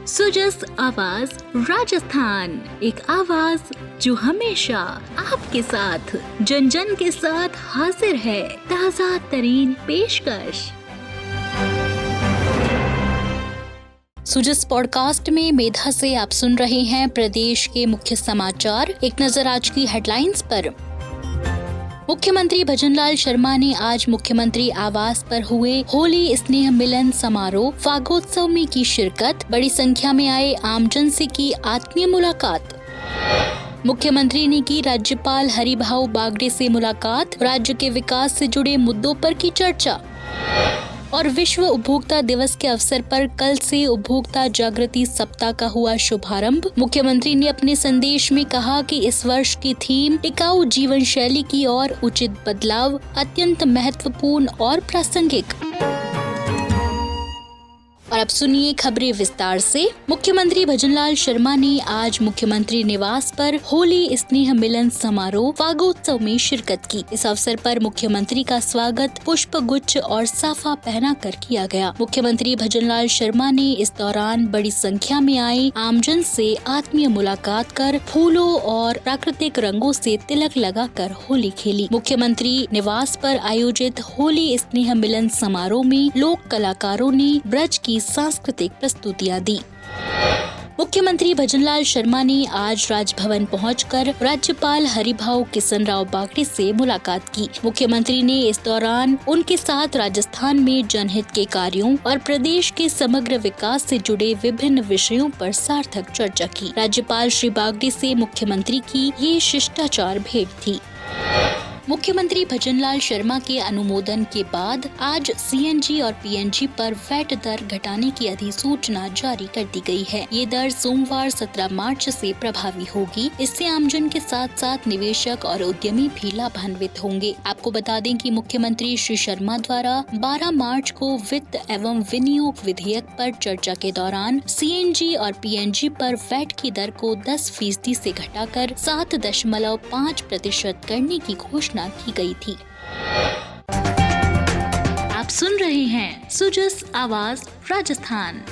सुजस आवाज राजस्थान, एक आवाज जो हमेशा आपके साथ, जन जन के साथ हाजिर है। ताज़ा तरीन पेशकश। सुजस पॉडकास्ट में मेधा से आप सुन रहे हैं प्रदेश के मुख्य समाचार। एक नजर आज की हेडलाइंस पर। मुख्यमंत्री भजनलाल शर्मा ने आज मुख्यमंत्री आवास पर हुए होली स्नेह मिलन समारोह फागोत्सव में की शिरकत। बड़ी संख्या में आए आमजन से की आत्मीय मुलाकात। मुख्यमंत्री ने की राज्यपाल हरिभाऊ बागड़े से मुलाकात। राज्य के विकास से जुड़े मुद्दों पर की चर्चा। और विश्व उपभोक्ता दिवस के अवसर पर कल से उपभोक्ता जागृति सप्ताह का हुआ शुभारंभ। मुख्यमंत्री ने अपने संदेश में कहा कि इस वर्ष की थीम टिकाऊ जीवन शैली की ओर उचित बदलाव अत्यंत महत्वपूर्ण और प्रासंगिक। और अब सुनिए खबरें विस्तार से। मुख्यमंत्री भजनलाल शर्मा ने आज मुख्यमंत्री निवास पर होली स्नेह मिलन समारोह फागोत्सव में शिरकत की। इस अवसर पर मुख्यमंत्री का स्वागत पुष्प गुच्छ और साफा पहनाकर किया गया। मुख्यमंत्री भजनलाल शर्मा ने इस दौरान बड़ी संख्या में आए आमजन से आत्मीय मुलाकात कर फूलों और प्राकृतिक रंगों से तिलक लगाकर होली खेली। मुख्यमंत्री निवास पर आयोजित होली स्नेह मिलन समारोह में लोक कलाकारों ने ब्रज की सांस्कृतिक प्रस्तुतियां दी। मुख्यमंत्री भजनलाल शर्मा ने आज राजभवन पहुंचकर राज्यपाल हरिभाऊ किसनराव बागड़े से मुलाकात की। मुख्यमंत्री ने इस दौरान उनके साथ राजस्थान में जनहित के कार्यों और प्रदेश के समग्र विकास से जुड़े विभिन्न विषयों पर सार्थक चर्चा की। राज्यपाल श्री बागड़े से मुख्यमंत्री की ये शिष्टाचार भेंट थी। मुख्यमंत्री भजनलाल शर्मा के अनुमोदन के बाद आज सीएनजी और पीएनजी पर वैट दर घटाने की अधिसूचना जारी कर दी गई है। ये दर सोमवार 17 मार्च से प्रभावी होगी। इससे आमजन के साथ साथ निवेशक और उद्यमी भी लाभान्वित होंगे। आपको बता दें कि मुख्यमंत्री श्री शर्मा द्वारा 12 मार्च को वित्त एवं विनियोग विधेयक पर चर्चा के दौरान सीएनजी और पीएनजी पर वैट की दर को 10% से घटाकर 7.5% करने की घोषणा की गई थी। आप सुन रहे हैं सुजस आवाज राजस्थान।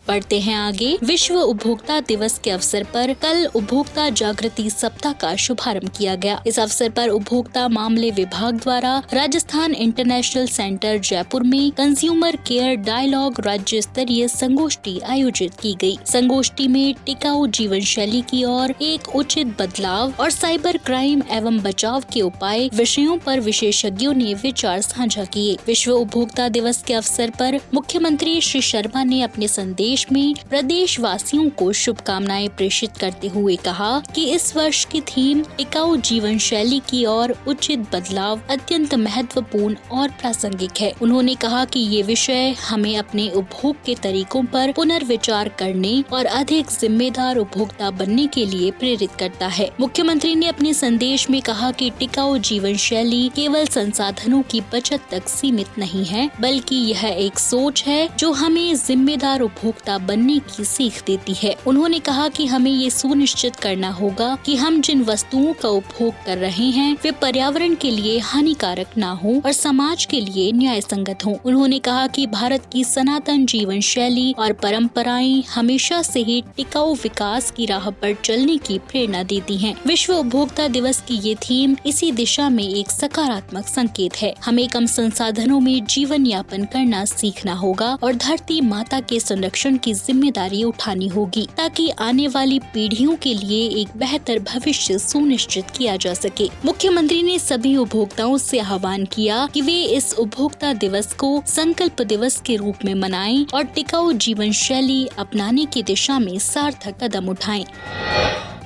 बढ़ते हैं आगे। विश्व उपभोक्ता दिवस के अवसर पर कल उपभोक्ता जागृति सप्ताह का शुभारंभ किया गया। इस अवसर पर उपभोक्ता मामले विभाग द्वारा राजस्थान इंटरनेशनल सेंटर जयपुर में कंज्यूमर केयर डायलॉग राज्य स्तरीय संगोष्ठी आयोजित की गई। संगोष्ठी में टिकाऊ जीवन शैली की ओर एक उचित बदलाव और साइबर क्राइम एवं बचाव के उपाय विषयों पर विशेषज्ञों ने विचार साझा किए। विश्व उपभोक्ता दिवस के अवसर पर मुख्यमंत्री श्री शर्मा ने अपने संदेश में प्रदेश वासियों को शुभकामनाएं प्रेषित करते हुए कहा कि इस वर्ष की थीम टिकाऊ जीवन शैली की ओर उचित बदलाव अत्यंत महत्वपूर्ण और प्रासंगिक है। उन्होंने कहा कि ये विषय हमें अपने उपभोग के तरीकों पर पुनर्विचार करने और अधिक जिम्मेदार उपभोक्ता बनने के लिए प्रेरित करता है। मुख्यमंत्री ने अपने संदेश में कहा कि टिकाऊ जीवन शैली केवल संसाधनों की बचत तक सीमित नहीं है, बल्कि यह एक सोच है जो हमें जिम्मेदार उपभोक्ता बनने की सीख देती है। उन्होंने कहा कि हमें ये सुनिश्चित करना होगा कि हम जिन वस्तुओं का उपभोग कर रहे हैं वे पर्यावरण के लिए हानिकारक ना हो और समाज के लिए न्याय संगत हो। उन्होंने कहा कि भारत की सनातन जीवन शैली और परंपराएं हमेशा से ही टिकाऊ विकास की राह पर चलने की प्रेरणा देती हैं। विश्व उपभोक्ता दिवस की ये थीम इसी दिशा में एक सकारात्मक संकेत है। हमें कम संसाधनों में जीवन यापन करना सीखना होगा और धरती माता के संरक्षण की जिम्मेदारी उठानी होगी ताकि आने वाली पीढ़ियों के लिए एक बेहतर भविष्य सुनिश्चित किया जा सके। मुख्यमंत्री ने सभी उपभोक्ताओं से आह्वान किया कि वे इस उपभोक्ता दिवस को संकल्प दिवस के रूप में मनाएं और टिकाऊ जीवन शैली अपनाने की दिशा में सार्थक कदम उठाएं।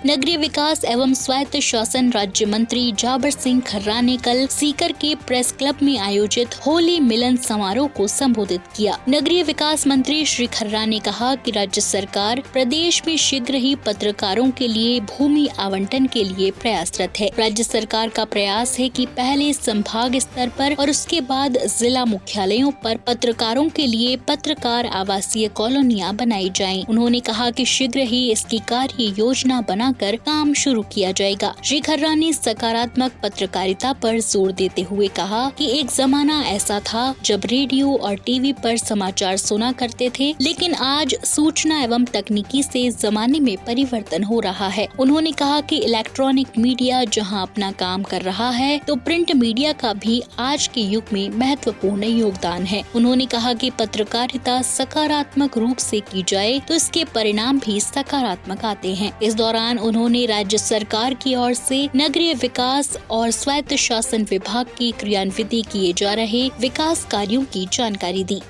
नगरीय विकास एवं स्वायत्त शासन राज्य मंत्री जाबर सिंह खर्रा ने कल सीकर के प्रेस क्लब में आयोजित होली मिलन समारोह को संबोधित किया। नगरीय विकास मंत्री श्री खर्रा ने कहा कि राज्य सरकार प्रदेश में शीघ्र ही पत्रकारों के लिए भूमि आवंटन के लिए प्रयासरत है। राज्य सरकार का प्रयास है कि पहले संभाग स्तर पर और उसके बाद जिला मुख्यालयों पर पत्रकारों के लिए पत्रकार आवासीय कॉलोनियां बनाई जाएं। उन्होंने कहा कि शीघ्र ही इसकी कार्य योजना बना बनाकर काम शुरू किया जाएगा। श्री खर्रा ने सकारात्मक पत्रकारिता पर जोर देते हुए कहा कि एक जमाना ऐसा था जब रेडियो और टीवी पर समाचार सुना करते थे, लेकिन आज सूचना एवं तकनीकी से जमाने में परिवर्तन हो रहा है। उन्होंने कहा कि इलेक्ट्रॉनिक मीडिया जहां अपना काम कर रहा है, तो प्रिंट मीडिया का भी आज के युग में महत्वपूर्ण योगदान है। उन्होंने कहा कि पत्रकारिता सकारात्मक रूप से की जाए तो इसके परिणाम भी सकारात्मक आते हैं। इस दौरान उन्होंने राज्य सरकार की ओर से नगरीय विकास और स्वायत्त शासन विभाग की क्रियान्वित किए जा रहे विकास कार्यों की जानकारी दी।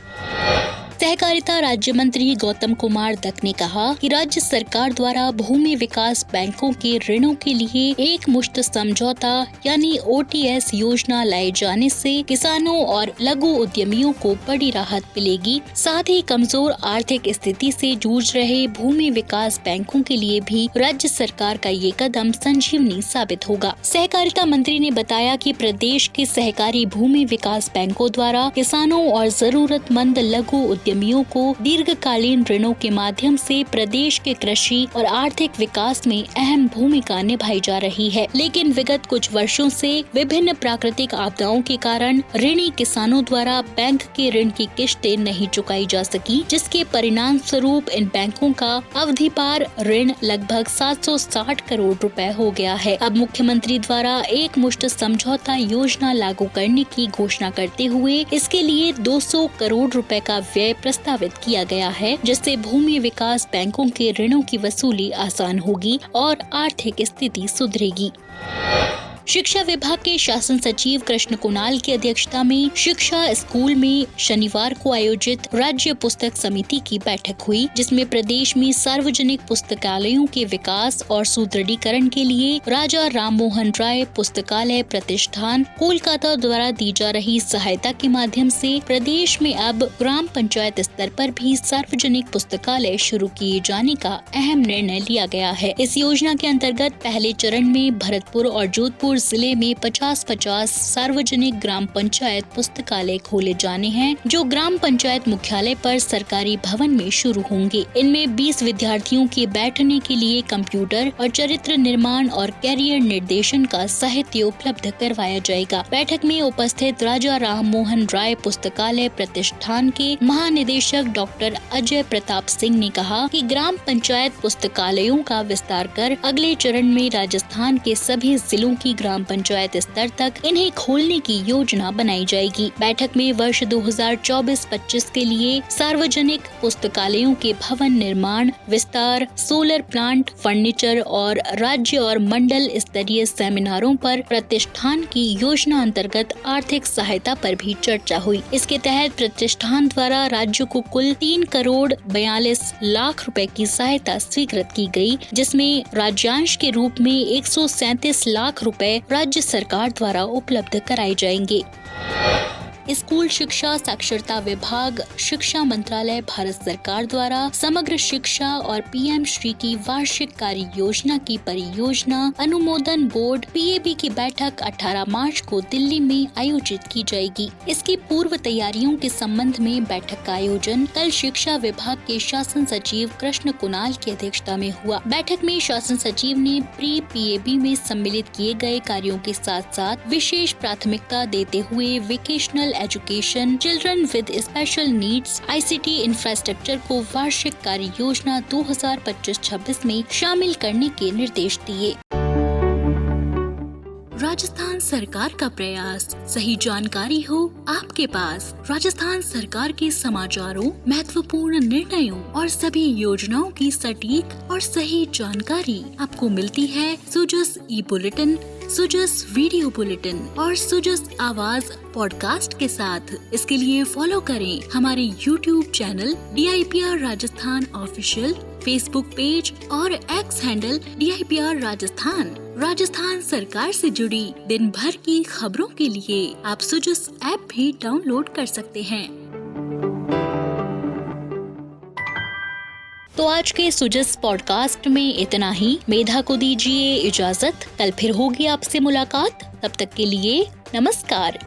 सहकारिता राज्य मंत्री गौतम कुमार दत्त ने कहा कि राज्य सरकार द्वारा भूमि विकास बैंकों के ऋणों के लिए एक मुश्त समझौता यानी OTS योजना लाए जाने से किसानों और लघु उद्यमियों को बड़ी राहत मिलेगी। साथ ही कमजोर आर्थिक स्थिति से जूझ रहे भूमि विकास बैंकों के लिए भी राज्य सरकार का ये कदम संजीवनी साबित होगा। सहकारिता मंत्री ने बताया कि प्रदेश के सहकारी भूमि विकास बैंकों द्वारा किसानों और जरूरतमंद लघु उद्यमियों को दीर्घकालीन ऋणों के माध्यम से प्रदेश के कृषि और आर्थिक विकास में अहम भूमिका निभाई जा रही है। लेकिन विगत कुछ वर्षों से विभिन्न प्राकृतिक आपदाओं के कारण ऋणी किसानों द्वारा बैंक के ऋण की किश्तें नहीं चुकाई जा सकी, जिसके परिणाम स्वरूप इन बैंकों का अवधि पार ऋण लगभग 760 करोड़ रुपए हो गया है। अब मुख्यमंत्री द्वारा एक मुश्त समझौता योजना लागू करने की घोषणा करते हुए इसके लिए 200 करोड़ रुपए का व्यय प्रस्तावित किया गया है, जिससे भूमि विकास बैंकों के ऋणों की वसूली आसान होगी और आर्थिक स्थिति सुधरेगी। शिक्षा विभाग के शासन सचिव कृष्ण कुणाल की अध्यक्षता में शिक्षा स्कूल में शनिवार को आयोजित राज्य पुस्तक समिति की बैठक हुई, जिसमें प्रदेश में सार्वजनिक पुस्तकालयों के विकास और सुदृढ़ीकरण के लिए राजा राममोहन राय पुस्तकालय प्रतिष्ठान कोलकाता द्वारा दी जा रही सहायता के माध्यम से प्रदेश में अब ग्राम पंचायत स्तर पर भी सार्वजनिक पुस्तकालय शुरू किए जाने का अहम निर्णय लिया गया है। इस योजना के अंतर्गत पहले चरण में भरतपुर और जोधपुर जिले में 50-50 सार्वजनिक ग्राम पंचायत पुस्तकालय खोले जाने हैं, जो ग्राम पंचायत मुख्यालय पर सरकारी भवन में शुरू होंगे। इनमें 20 विद्यार्थियों के बैठने के लिए कंप्यूटर और चरित्र निर्माण और कैरियर निर्देशन का साहित्य उपलब्ध करवाया जाएगा। बैठक में उपस्थित राजा राममोहन राय पुस्तकालय प्रतिष्ठान के महानिदेशक डॉक्टर अजय प्रताप सिंह ने कहा कि ग्राम पंचायत पुस्तकालयों का विस्तार कर अगले चरण में राजस्थान के सभी जिलों की ग्राम पंचायत स्तर तक इन्हें खोलने की योजना बनाई जाएगी। बैठक में वर्ष 2024-25 के लिए सार्वजनिक पुस्तकालयों के भवन निर्माण, विस्तार, सोलर प्लांट, फर्नीचर और राज्य और मंडल स्तरीय सेमिनारों पर प्रतिष्ठान की योजना अंतर्गत आर्थिक सहायता पर भी चर्चा हुई। इसके तहत प्रतिष्ठान द्वारा राज्य को कुल 3 करोड़ 42 लाख रुपए की सहायता स्वीकृत की गई, जिसमें राज्यांश के रूप में 137 लाख रुपए राज्य सरकार द्वारा उपलब्ध कराए जाएंगे। स्कूल शिक्षा साक्षरता विभाग, शिक्षा मंत्रालय भारत सरकार द्वारा समग्र शिक्षा और PM श्री की वार्षिक कार्य योजना की परियोजना अनुमोदन बोर्ड PAB की बैठक 18 मार्च को दिल्ली में आयोजित की जाएगी। इसकी पूर्व तैयारियों के संबंध में बैठक का आयोजन कल शिक्षा विभाग के शासन सचिव कृष्ण कुणाल की अध्यक्षता में हुआ। बैठक में शासन सचिव ने प्री PAB में सम्मिलित किए गए कार्यों के साथ साथ विशेष प्राथमिकता देते हुए vocational education, children with special needs, ICT infrastructure को वार्षिक कार्य योजना 2025-26 में शामिल करने के निर्देश दिए। राजस्थान सरकार का प्रयास, सही जानकारी हो आपके पास। राजस्थान सरकार के समाचारों, महत्वपूर्ण निर्णयों और सभी योजनाओं की सटीक और सही जानकारी आपको मिलती है सुजस ई-बुलेटिन, सुजस वीडियो बुलेटिन और सुजस आवाज पॉडकास्ट के साथ। इसके लिए फॉलो करें हमारे YouTube channel DIPR Rajasthan official, Facebook page और X handle DIPR Rajasthan. Rajasthan सरकार से जुड़ी दिन भर की खबरों के लिए आप सुजस ऐप भी डाउनलोड कर सकते हैं। तो आज के सुजस पॉडकास्ट में इतना ही। मेधा को दीजिए इजाजत, कल फिर होगी आपसे मुलाकात। तब तक के लिए नमस्कार।